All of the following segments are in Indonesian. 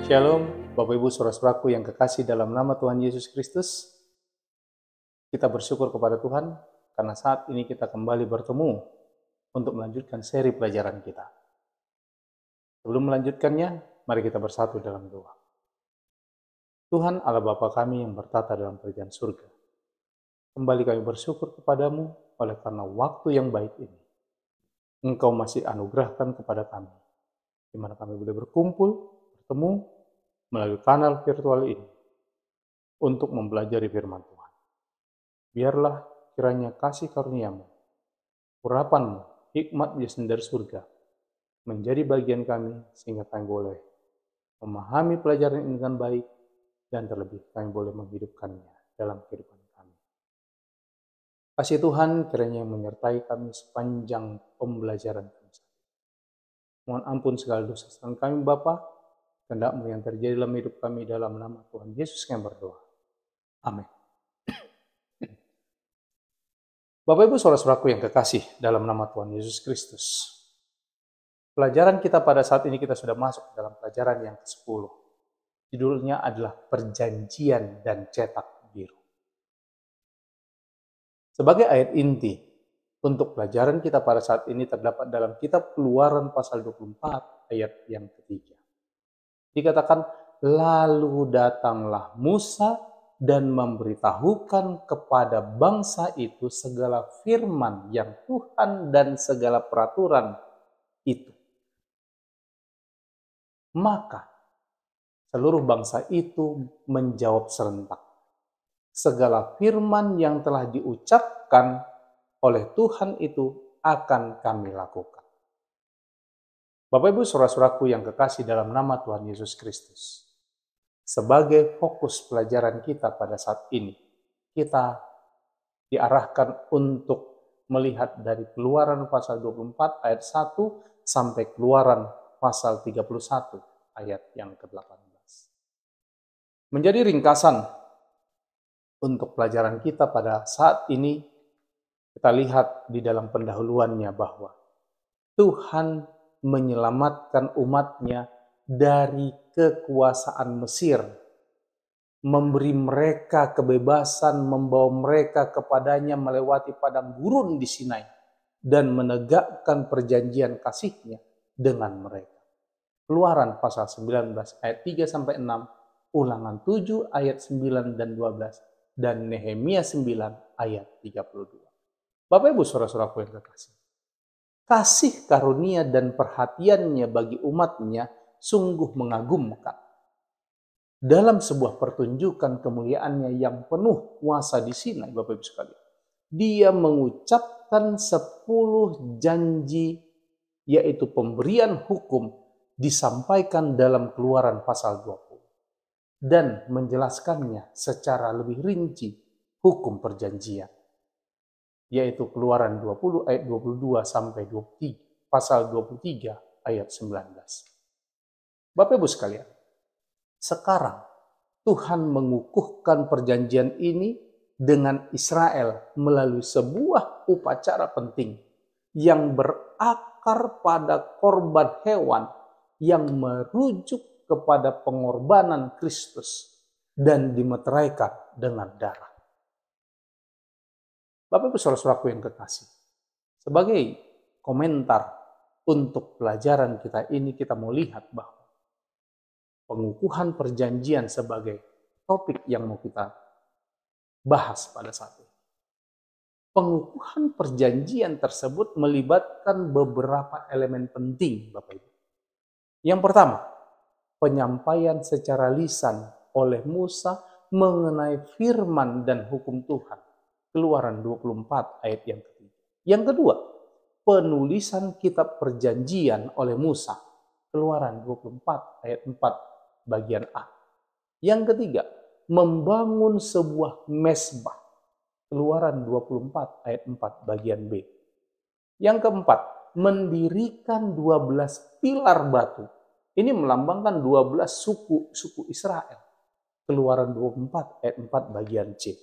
Shalom, Bapak Ibu Saudara-saudaraku yang kekasih dalam nama Tuhan Yesus Kristus. Kita bersyukur kepada Tuhan karena saat ini kita kembali bertemu untuk melanjutkan seri pelajaran kita. Sebelum melanjutkannya, mari kita bersatu dalam doa. Tuhan Allah Bapa kami yang bertata dalam kerajaan surga, kembali kami bersyukur kepadamu oleh karena waktu yang baik ini. Engkau masih anugerahkan kepada kami, di mana kami boleh berkumpul, bertemu melalui kanal virtual ini untuk mempelajari firman Tuhan. Biarlah kiranya kasih karunia-Mu, urapan-Mu, hikmat Yesus dari surga menjadi bagian kami sehingga kami boleh memahami pelajaran ini dengan baik dan terlebih kami boleh menghidupkannya dalam kehidupan kami. Kasih Tuhan kiranya menyertai kami sepanjang pembelajaran kami. Mohon ampun segala dosa kami Bapa. Kehendak-Mu yang terjadi dalam hidup kami dalam nama Tuhan Yesus kami berdoa. Amin. Bapak Ibu Saudara-saudaraku yang kekasih dalam nama Tuhan Yesus Kristus. Pelajaran kita pada saat ini kita sudah masuk dalam pelajaran yang ke-10. Judulnya adalah Perjanjian dan Cetak Biru. Sebagai ayat inti untuk pelajaran kita pada saat ini terdapat dalam kitab Keluaran pasal 24 ayat yang ketiga. Dikatakan, lalu datanglah Musa dan memberitahukan kepada bangsa itu segala firman yang Tuhan dan segala peraturan itu. Maka seluruh bangsa itu menjawab serentak, segala firman yang telah diucapkan oleh Tuhan itu akan kami lakukan. Bapak Ibu Saudara-saudaraku yang kekasih dalam nama Tuhan Yesus Kristus. Sebagai fokus pelajaran kita pada saat ini, kita diarahkan untuk melihat dari Keluaran pasal 24 ayat 1 sampai Keluaran pasal 31 ayat yang ke-18. Menjadi ringkasan untuk pelajaran kita pada saat ini, kita lihat di dalam pendahuluannya bahwa Tuhan menyelamatkan umatnya dari kekuasaan Mesir, memberi mereka kebebasan, membawa mereka kepadanya melewati padang gurun di Sinai, dan menegakkan perjanjian kasih-Nya dengan mereka. Keluaran pasal 19 ayat 3-6, Ulangan 7 ayat 9 dan 12, dan Nehemia 9 ayat 32. Bapak Ibu Saudara-saudaraku yang kekasih, kasih karunia dan perhatiannya bagi umatnya sungguh mengagumkan. Dalam sebuah pertunjukan kemuliaannya yang penuh kuasa di Sinai, Bapak Ibu sekalian, Dia mengucapkan 10 janji, yaitu pemberian hukum, disampaikan dalam Keluaran pasal 20. Dan menjelaskannya secara lebih rinci hukum perjanjian, yaitu Keluaran 20 ayat 22 sampai 23, pasal 23 ayat 19. Bapak Ibu sekalian, sekarang Tuhan mengukuhkan perjanjian ini dengan Israel melalui sebuah upacara penting yang berakar pada korban hewan yang merujuk kepada pengorbanan Kristus dan dimeteraikan dengan darah. Bapak Ibu Saudara-saudaraku yang kekasih, sebagai komentar untuk pelajaran kita ini, kita mau lihat bahwa pengukuhan perjanjian sebagai topik yang mau kita bahas pada saat ini. Pengukuhan perjanjian tersebut melibatkan beberapa elemen penting, Bapak Ibu. Yang pertama, penyampaian secara lisan oleh Musa mengenai firman dan hukum Tuhan. Keluaran 24 ayat yang ketiga. Yang kedua, penulisan kitab perjanjian oleh Musa. Keluaran 24 ayat 4 bagian A. Yang ketiga, membangun sebuah mezbah. Keluaran 24 ayat 4 bagian B. Yang keempat, mendirikan 12 pilar batu. Ini melambangkan 12 suku Israel. Keluaran 24 ayat 4 bagian C.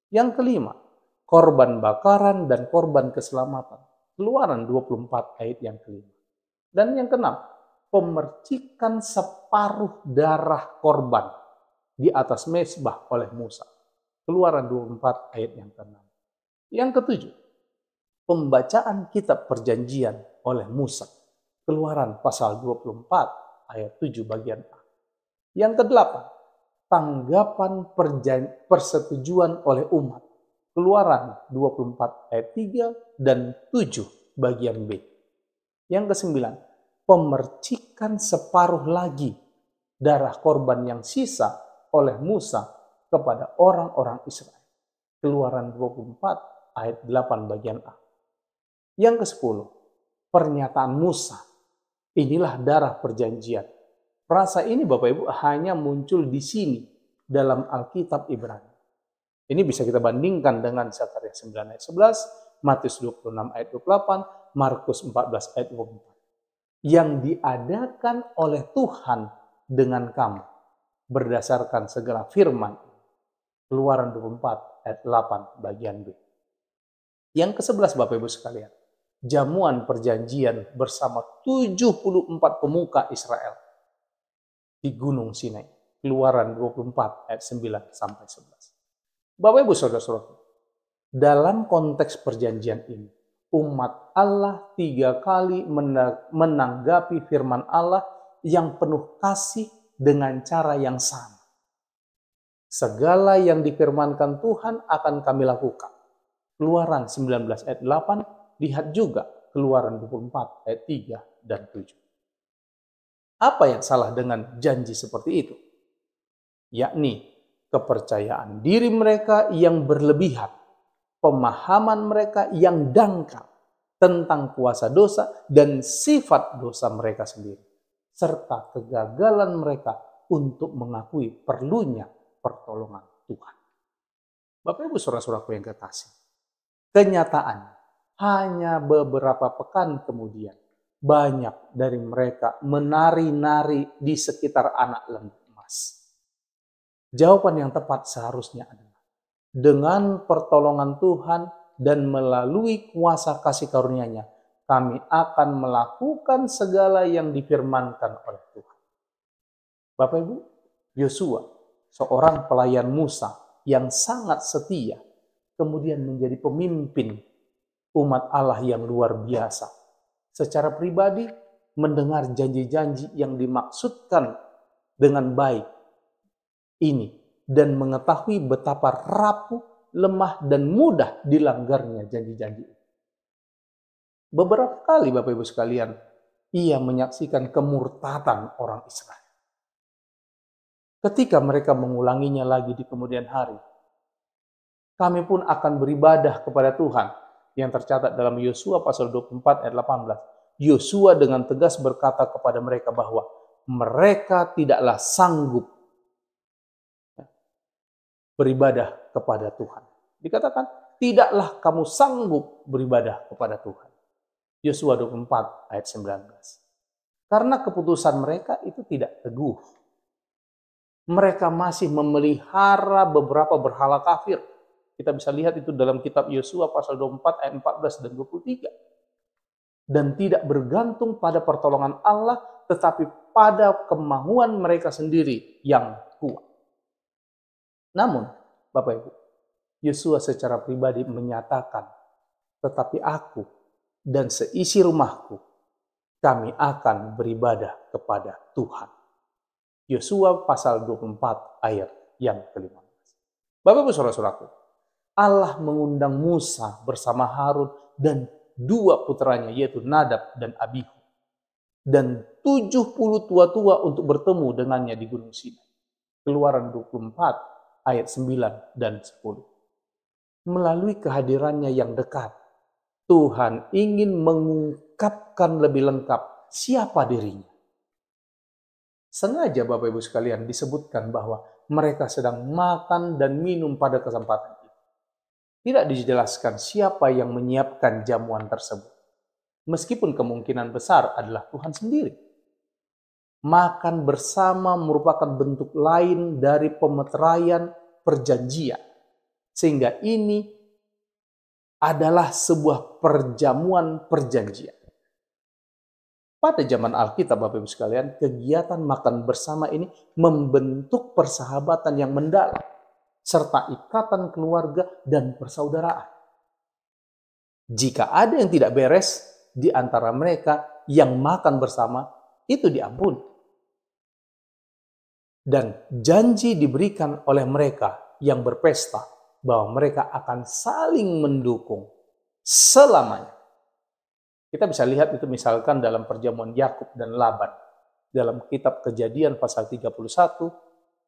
Yang kelima, korban bakaran dan korban keselamatan. Keluaran 24 ayat yang kelima. Dan yang keenam, pemercikan separuh darah korban di atas mezbah oleh Musa. Keluaran 24 ayat yang ke-6. Yang ketujuh, pembacaan kitab perjanjian oleh Musa. Keluaran pasal 24 ayat 7 bagian A. Yang kedelapan, tanggapan persetujuan oleh umat. Keluaran 24 ayat 3 dan 7 bagian B. Yang kesembilan, pemercikan separuh lagi darah korban yang sisa oleh Musa kepada orang-orang Israel. Keluaran 24 ayat 8 bagian A. Yang ke-10, pernyataan Musa. Inilah darah perjanjian. Frasa ini Bapak Ibu hanya muncul di sini dalam Alkitab Ibrani. Ini bisa kita bandingkan dengan Zakaria 9 ayat 11, Matius 26 ayat 28, Markus 14 ayat 24. Yang diadakan oleh Tuhan dengan kamu berdasarkan segala firman. Keluaran 24 ayat 8 bagian B. Yang ke-11 Bapak Ibu sekalian, jamuan perjanjian bersama 74 pemuka Israel di Gunung Sinai. Keluaran 24 ayat 9 sampai 11. Bapak Ibu Saudara-saudara, dalam konteks perjanjian ini, umat Allah 3 kali menanggapi firman Allah yang penuh kasih dengan cara yang sama. Segala yang difirmankan Tuhan akan kami lakukan. Keluaran 19 ayat 8, lihat juga Keluaran 24 ayat 3 dan 7. Apa yang salah dengan janji seperti itu? Yakni kepercayaan diri mereka yang berlebihan, pemahaman mereka yang dangkal tentang kuasa dosa dan sifat dosa mereka sendiri, serta kegagalan mereka untuk mengakui perlunya pertolongan Tuhan. Bapak Ibu Saudara-saudaraku yang kekasih, kenyataan hanya beberapa pekan kemudian, banyak dari mereka menari-nari di sekitar anak lembu emas. Jawaban yang tepat seharusnya adalah dengan pertolongan Tuhan dan melalui kuasa kasih karunia-Nya, kami akan melakukan segala yang difirmankan oleh Tuhan. Bapak Ibu, Yosua, seorang pelayan Musa yang sangat setia, kemudian menjadi pemimpin umat Allah yang luar biasa. Secara pribadi, mendengar janji-janji yang dimaksudkan dengan baik ini dan mengetahui betapa rapuh, lemah, dan mudah dilanggarnya janji-janji ini. Beberapa kali Bapak Ibu sekalian, ia menyaksikan kemurtatan orang Israel. Ketika mereka mengulanginya lagi di kemudian hari, kami pun akan beribadah kepada Tuhan yang tercatat dalam Yosua pasal 24 ayat 18. Yosua dengan tegas berkata kepada mereka bahwa mereka tidaklah sanggup beribadah kepada Tuhan. Dikatakan, tidaklah kamu sanggup beribadah kepada Tuhan. Yosua 24 ayat 19. Karena keputusan mereka itu tidak teguh. Mereka masih memelihara beberapa berhala kafir. Kita bisa lihat itu dalam kitab Yosua pasal 24 ayat 14 dan 23. Dan tidak bergantung pada pertolongan Allah, tetapi pada kemauan mereka sendiri yang kuat. Namun, Bapak Ibu, Yosua secara pribadi menyatakan, tetapi aku dan seisi rumahku, kami akan beribadah kepada Tuhan. Yosua pasal 24 ayat yang ke-15. Bapak Ibu Saudara-saudaraku, Allah mengundang Musa bersama Harun dan 2 putranya yaitu Nadab dan Abihu. Dan 70 tua-tua untuk bertemu dengannya di Gunung Sinai. Keluaran 24 ayat 9 dan 10. Melalui kehadirannya yang dekat, Tuhan ingin mengungkapkan lebih lengkap siapa dirinya. Sengaja Bapak Ibu sekalian disebutkan bahwa mereka sedang makan dan minum pada kesempatan itu. Tidak dijelaskan siapa yang menyiapkan jamuan tersebut. Meskipun kemungkinan besar adalah Tuhan sendiri. Makan bersama merupakan bentuk lain dari pemeteraian perjanjian. Sehingga ini adalah sebuah perjamuan perjanjian. Pada zaman Alkitab, Bapak Ibu sekalian, kegiatan makan bersama ini membentuk persahabatan yang mendalam, serta ikatan keluarga dan persaudaraan. Jika ada yang tidak beres di antara mereka yang makan bersama, itu diampuni. Dan janji diberikan oleh mereka yang berpesta bahwa mereka akan saling mendukung selamanya. Kita bisa lihat itu misalkan dalam perjamuan Yakub dan Laban dalam kitab Kejadian pasal 31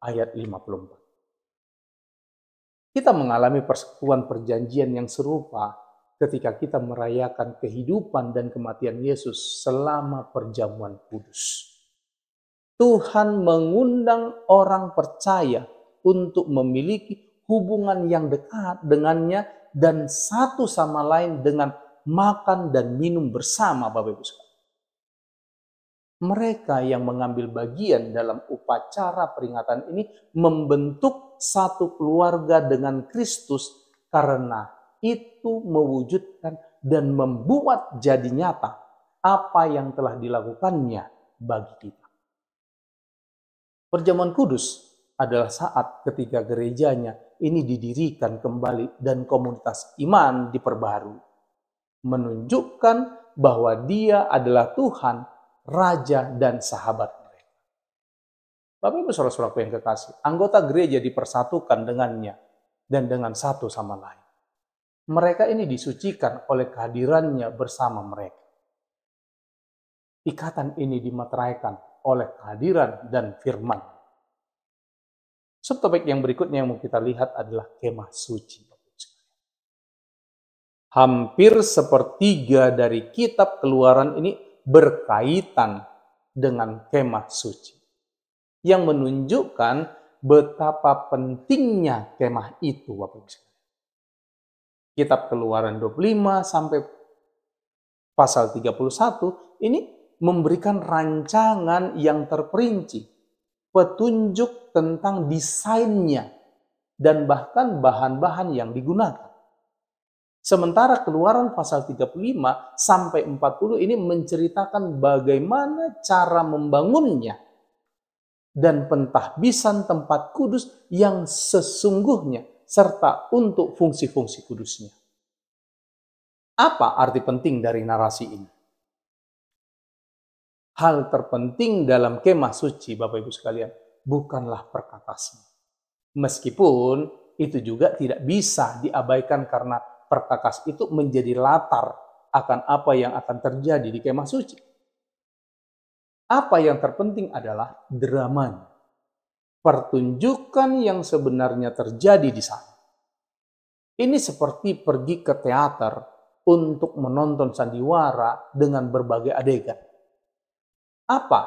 ayat 54. Kita mengalami persekutuan perjanjian yang serupa ketika kita merayakan kehidupan dan kematian Yesus selama perjamuan kudus. Tuhan mengundang orang percaya untuk memiliki hubungan yang dekat dengannya dan satu sama lain dengan makan dan minum bersama, Bapak Ibu sekalian. Mereka yang mengambil bagian dalam upacara peringatan ini membentuk satu keluarga dengan Kristus karena itu mewujudkan dan membuat jadi nyata apa yang telah dilakukannya bagi kita. Perjamuan kudus adalah saat ketika gerejanya ini didirikan kembali dan komunitas iman diperbarui, menunjukkan bahwa Dia adalah Tuhan, Raja, dan sahabat mereka. Bapak Ibu saudara-saudaraku yang kekasih, anggota gereja dipersatukan dengannya dan dengan satu sama lain. Mereka ini disucikan oleh kehadirannya bersama mereka. Ikatan ini dimateraikan oleh kehadiran dan firman. Subtopik yang berikutnya yang mau kita lihat adalah kemah suci. Hampir sepertiga dari kitab Keluaran ini berkaitan dengan kemah suci, yang menunjukkan betapa pentingnya kemah itu, Bapak Ibu sekalian. Kitab Keluaran 25 sampai pasal 31 ini memberikan rancangan yang terperinci, petunjuk tentang desainnya, dan bahkan bahan-bahan yang digunakan. Sementara Keluaran pasal 35 sampai 40 ini menceritakan bagaimana cara membangunnya dan pentahbisan tempat kudus yang sesungguhnya serta untuk fungsi-fungsi kudusnya. Apa arti penting dari narasi ini? Hal terpenting dalam kemah suci, Bapak Ibu sekalian, bukanlah perkakasnya. Meskipun itu juga tidak bisa diabaikan karena perkakas itu menjadi latar akan apa yang akan terjadi di kemah suci. Apa yang terpenting adalah dramanya, pertunjukan yang sebenarnya terjadi di sana. Ini seperti pergi ke teater untuk menonton sandiwara dengan berbagai adegan. Apa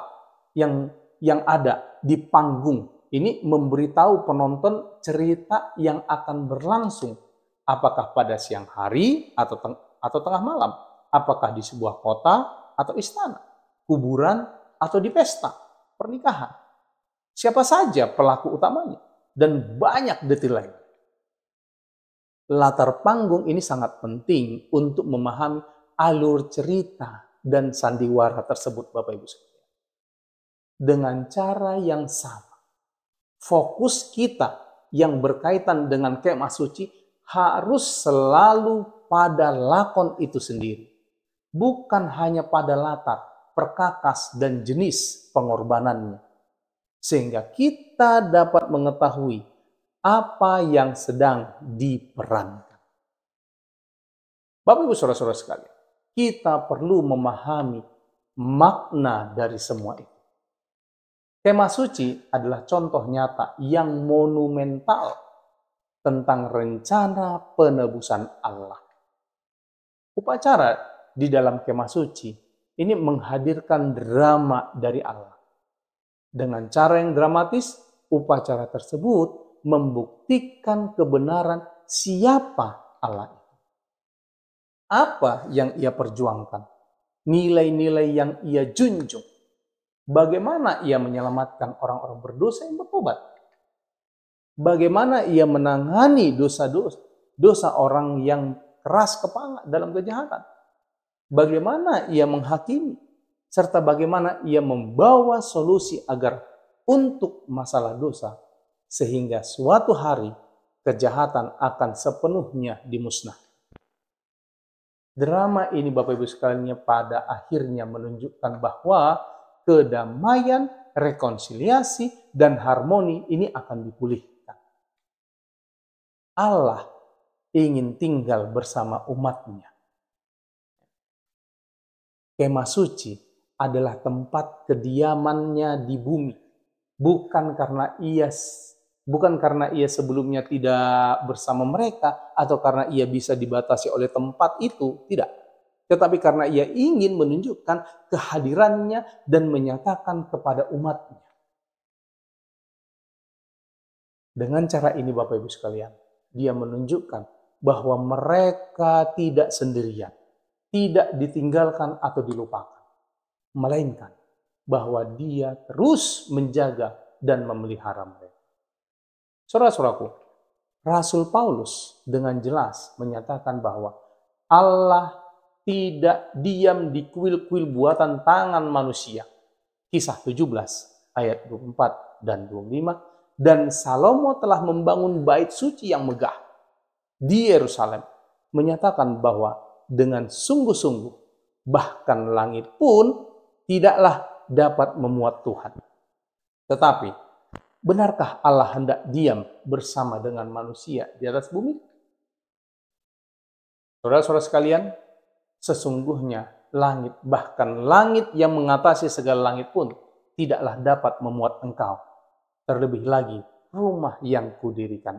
yang ada di panggung ini memberitahu penonton cerita yang akan berlangsung, apakah pada siang hari atau tengah malam, apakah di sebuah kota atau istana, kuburan atau di pesta pernikahan. Siapa saja pelaku utamanya dan banyak detail lain. Latar panggung ini sangat penting untuk memahami alur cerita dan sandiwara tersebut, Bapak Ibu sekalian. Dengan cara yang sama, fokus kita yang berkaitan dengan kemah suci harus selalu pada lakon itu sendiri, bukan hanya pada latar, perkakas, dan jenis pengorbanannya, sehingga kita dapat mengetahui apa yang sedang diperankan. Bapak Ibu saudara-saudara sekalian, kita perlu memahami makna dari semua itu. Kemah suci adalah contoh nyata yang monumental tentang rencana penebusan Allah. Upacara di dalam kemah suci ini menghadirkan drama dari Allah. Dengan cara yang dramatis, upacara tersebut membuktikan kebenaran siapa Allah itu. Apa yang Ia perjuangkan? Nilai-nilai yang Ia junjung. Bagaimana Ia menyelamatkan orang-orang berdosa yang bertobat? Bagaimana Ia menangani dosa orang yang keras kepala dalam kejahatan? Bagaimana Ia menghakimi serta bagaimana ia membawa solusi agar untuk masalah dosa, sehingga suatu hari kejahatan akan sepenuhnya dimusnahkan. Drama ini Bapak Ibu sekalian pada akhirnya menunjukkan bahwa kedamaian, rekonsiliasi, dan harmoni ini akan dipulihkan. Allah ingin tinggal bersama umatnya. Kemah suci adalah tempat kediamannya di bumi. Bukan karena ia sebelumnya tidak bersama mereka atau karena ia bisa dibatasi oleh tempat itu, tidak. Tetapi karena ia ingin menunjukkan kehadirannya dan menyatakan kepada umatnya. Dengan cara ini Bapak Ibu sekalian, dia menunjukkan bahwa mereka tidak sendirian, tidak ditinggalkan atau dilupakan, melainkan bahwa dia terus menjaga dan memelihara mereka. Saudara-saudaraku, Rasul Paulus dengan jelas menyatakan bahwa Allah tidak diam di kuil-kuil buatan tangan manusia. Kisah 17 ayat 24 dan 25. Dan Salomo telah membangun bait suci yang megah di Yerusalem, menyatakan bahwa dengan sungguh-sungguh bahkan langit pun tidaklah dapat memuat Tuhan. Tetapi benarkah Allah hendak diam bersama dengan manusia di atas bumi? Saudara-saudara sekalian, sesungguhnya langit, bahkan langit yang mengatasi segala langit pun tidaklah dapat memuat engkau. Terlebih lagi rumah yang kudirikan.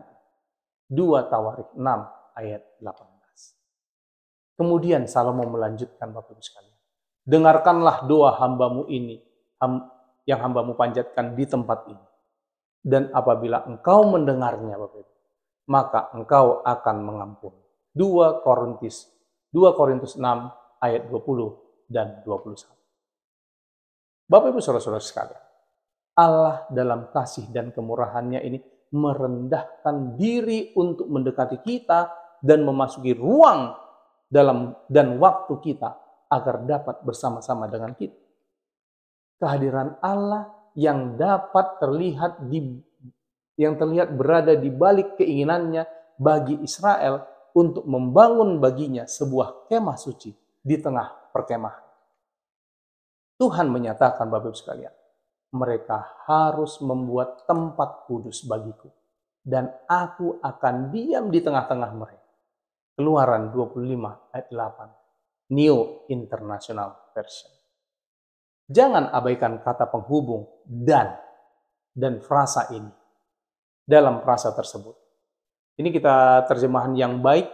2 Tawarik 6 ayat 18. Kemudian Salomo melanjutkan Bapak Ibu sekalian. Dengarkanlah doa hambamu ini, yang hambamu panjatkan di tempat ini. Dan apabila engkau mendengarnya Bapak Ibu, maka engkau akan mengampuni. 2 Korintus 6 ayat 20 dan 21. Bapak Ibu saudara-saudara sekalian, Allah dalam kasih dan kemurahannya ini merendahkan diri untuk mendekati kita dan memasuki ruang dalam dan waktu kita agar dapat bersama-sama dengan kita. Kehadiran Allah yang dapat terlihat berada di balik keinginannya bagi Israel untuk membangun baginya sebuah kemah suci di tengah perkemahan. Tuhan menyatakan Bapak Ibu sekalian, mereka harus membuat tempat kudus bagiku, dan aku akan diam di tengah-tengah mereka. Keluaran 25 ayat 8, New International Version. Jangan abaikan kata penghubung dan frasa ini dalam frasa tersebut. Ini kita terjemahan yang baik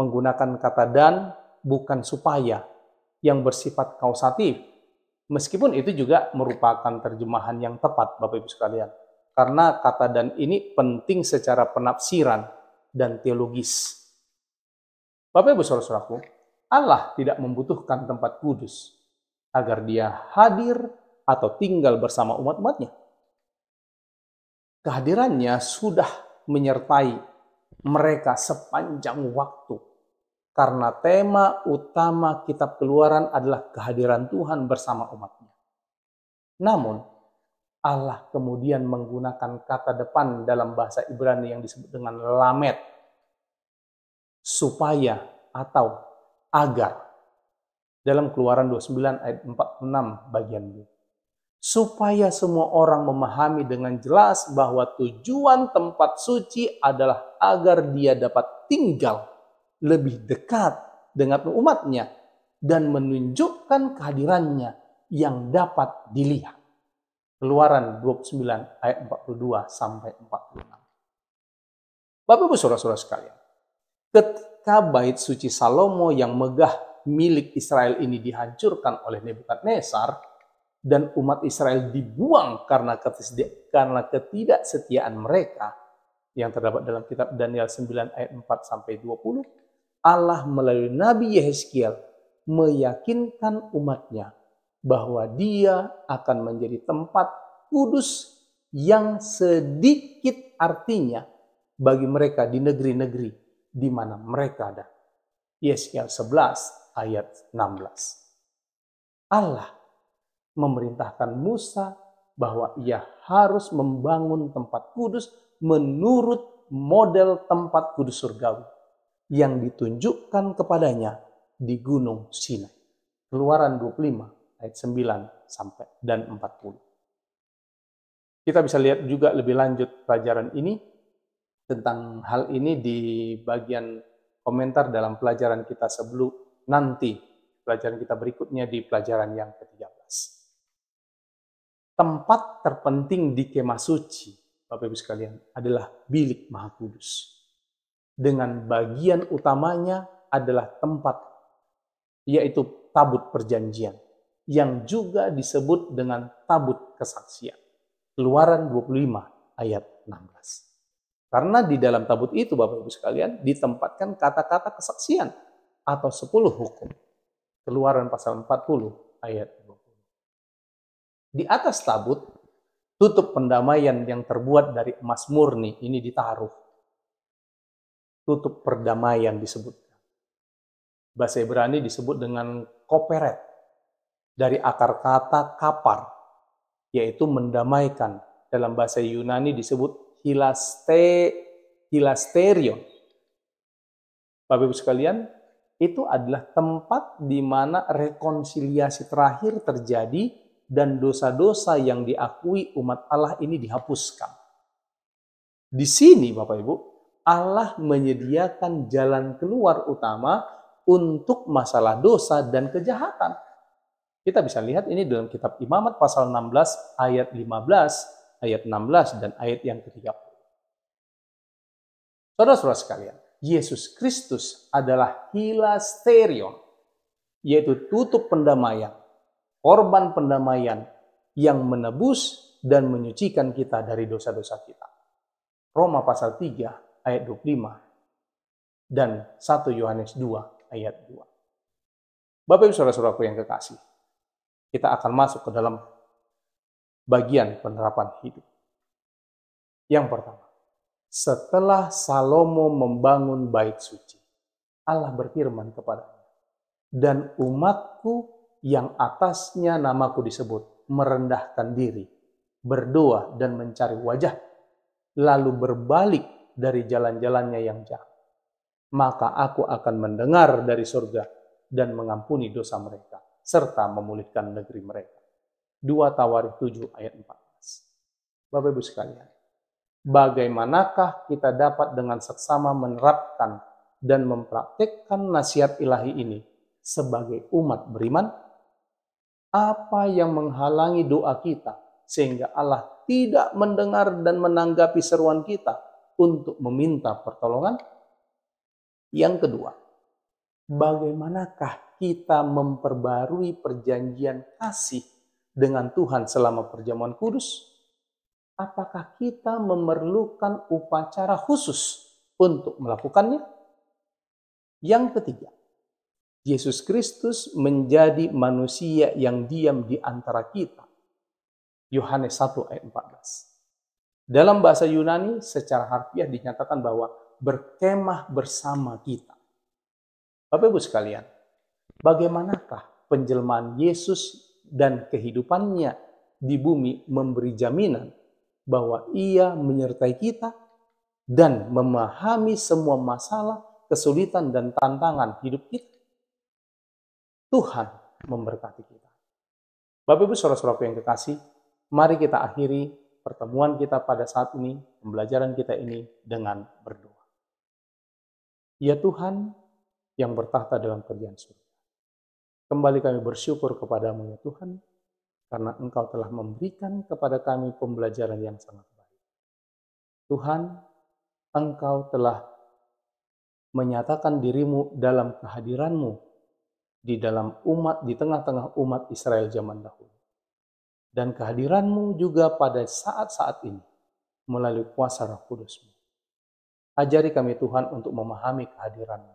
menggunakan kata dan bukan supaya yang bersifat kausatif. Meskipun itu juga merupakan terjemahan yang tepat Bapak Ibu sekalian. Karena kata dan ini penting secara penafsiran dan teologis. Bapak Ibu saudara-saudaraku, Allah tidak membutuhkan tempat kudus agar dia hadir atau tinggal bersama umat-umatnya. Kehadirannya sudah menyertai mereka sepanjang waktu. Karena tema utama kitab Keluaran adalah kehadiran Tuhan bersama umatnya. Namun, Allah kemudian menggunakan kata depan dalam bahasa Ibrani yang disebut dengan lamed. Supaya atau agar. Dalam Keluaran 29 ayat 46 bagian B. Supaya semua orang memahami dengan jelas bahwa tujuan tempat suci adalah agar dia dapat tinggal lebih dekat dengan umatnya dan menunjukkan kehadirannya yang dapat dilihat. Keluaran 29 ayat 42 sampai 46. Bapak Ibu saudara-saudara sekalian, ketika bait suci Salomo yang megah milik Israel ini dihancurkan oleh Nebukadnezar dan umat Israel dibuang karena ketidaksetiaan mereka yang terdapat dalam kitab Daniel 9 ayat 4 sampai 20, Allah melalui Nabi Yehezkiel meyakinkan umatnya bahwa dia akan menjadi tempat kudus yang sedikit artinya bagi mereka di negeri-negeri di mana mereka ada. Yehezkiel 11 ayat 16. Allah memerintahkan Musa bahwa ia harus membangun tempat kudus menurut model tempat kudus surgawi yang ditunjukkan kepadanya di Gunung Sinai. Keluaran 25 ayat 9 sampai dan 40. Kita bisa lihat juga lebih lanjut pelajaran ini tentang hal ini di bagian komentar dalam pelajaran kita sebelum nanti, pelajaran kita berikutnya di pelajaran yang ke-13. Tempat terpenting di kemah suci, Bapak Ibu sekalian, adalah bilik Maha Kudus. Dengan bagian utamanya adalah tempat, yaitu tabut perjanjian, yang juga disebut dengan tabut kesaksian. Keluaran 25 ayat 16. Karena di dalam tabut itu, Bapak Ibu sekalian, ditempatkan kata-kata kesaksian atau 10 hukum. Keluaran pasal 40 ayat 20. Di atas tabut, tutup pendamaian yang terbuat dari emas murni ini ditaruh. Tutup perdamaian disebutkan. Bahasa Ibrani disebut dengan koperet. Dari akar kata kapar, yaitu mendamaikan. Dalam bahasa Yunani disebut hilasterion. Bapak Ibu sekalian, itu adalah tempat di mana rekonsiliasi terakhir terjadi dan dosa-dosa yang diakui umat Allah ini dihapuskan. Di sini Bapak Ibu, Allah menyediakan jalan keluar utama untuk masalah dosa dan kejahatan. Kita bisa lihat ini dalam kitab Imamat pasal 16 ayat 15, ayat 16 dan ayat yang ke-30. Saudara-saudara sekalian, Yesus Kristus adalah hilasterion, yaitu tutup pendamaian, korban pendamaian yang menebus dan menyucikan kita dari dosa-dosa kita. Roma pasal 3 ayat 25 dan 1 Yohanes 2 ayat 2. Bapak Ibu saudara-saudaraku yang kekasih, kita akan masuk ke dalam bagian penerapan hidup. Yang pertama, setelah Salomo membangun bait suci, Allah berfirman kepadanya, dan umatku yang atasnya namaku disebut, merendahkan diri, berdoa dan mencari wajah, lalu berbalik dari jalan-jalannya yang jahat. Maka aku akan mendengar dari surga dan mengampuni dosa mereka, serta memulihkan negeri mereka. 2 Tawarikh 7 ayat 14. Bapak Ibu sekalian, bagaimanakah kita dapat dengan seksama menerapkan dan mempraktikkan nasihat ilahi ini sebagai umat beriman? Apa yang menghalangi doa kita sehingga Allah tidak mendengar dan menanggapi seruan kita untuk meminta pertolongan? Yang kedua, bagaimanakah kita memperbarui perjanjian kasih dengan Tuhan selama perjamuan kudus? Apakah kita memerlukan upacara khusus untuk melakukannya? Yang ketiga, Yesus Kristus menjadi manusia yang diam di antara kita. Yohanes 1 ayat 14. Dalam bahasa Yunani secara harfiah dinyatakan bahwa berkemah bersama kita. Bapak Ibu sekalian, bagaimanakah penjelmaan Yesus dan kehidupannya di bumi memberi jaminan bahwa Ia menyertai kita dan memahami semua masalah, kesulitan dan tantangan hidup kita? Tuhan memberkati kita. Bapak Ibu saudara-saudaraku yang kekasih, mari kita akhiri pertemuan kita pada saat ini, pembelajaran kita ini dengan berdoa. Ya Tuhan yang bertahta dalam kerajaan surga, kembali kami bersyukur kepadamu ya Tuhan, karena Engkau telah memberikan kepada kami pembelajaran yang sangat baik. Tuhan, Engkau telah menyatakan dirimu dalam kehadiranmu di dalam umat, di tengah-tengah umat Israel zaman dahulu. Dan kehadiranmu juga pada saat-saat ini melalui kuasa Roh Kudus-Mu. Ajari kami Tuhan untuk memahami kehadiran-Mu.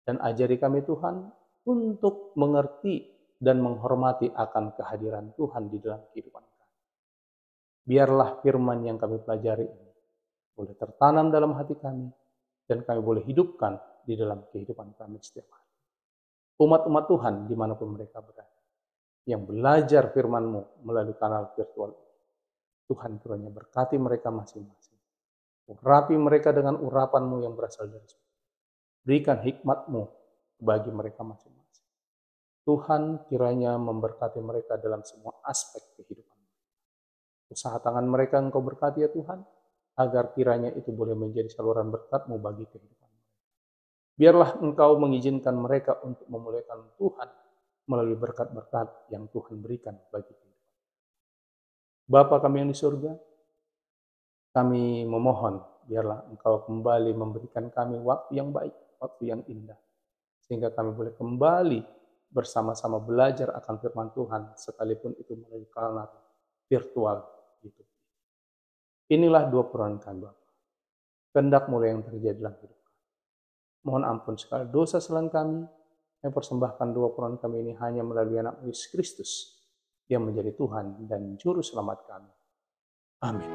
Dan ajari kami Tuhan untuk mengerti dan menghormati akan kehadiran Tuhan di dalam kehidupan kami. Biarlah firman yang kami pelajari ini boleh tertanam dalam hati kami dan kami boleh hidupkan di dalam kehidupan kami setiap hari. Umat-umat Tuhan dimanapun mereka berada, yang belajar firman-Mu melalui kanal virtual. Tuhan kiranya berkati mereka masing-masing. Urapi mereka dengan urapan-Mu yang berasal dari surga. Berikan hikmat-Mu bagi mereka masing-masing. Tuhan kiranya memberkati mereka dalam semua aspek kehidupan. Usaha tangan mereka Engkau berkati ya Tuhan, agar kiranya itu boleh menjadi saluran berkat-Mu bagi kehidupan mereka. Biarlah Engkau mengizinkan mereka untuk memuliakan Tuhan melalui berkat-berkat yang Tuhan berikan bagi kehidupan. Bapa kami yang di surga, kami memohon biarlah Engkau kembali memberikan kami waktu yang baik, waktu yang indah, sehingga kami boleh kembali bersama-sama belajar akan firman Tuhan, sekalipun itu melalui kanal virtual gitu. Inilah dua permohonan kami, Bapa. Kehendak mulai yang terjadi dalam hidup kami. Mohon ampun segala dosa selain kami. Kami persembahkan dua permohonan kami ini hanya melalui anak Yesus Kristus yang menjadi Tuhan dan Juru Selamat kami. Amin.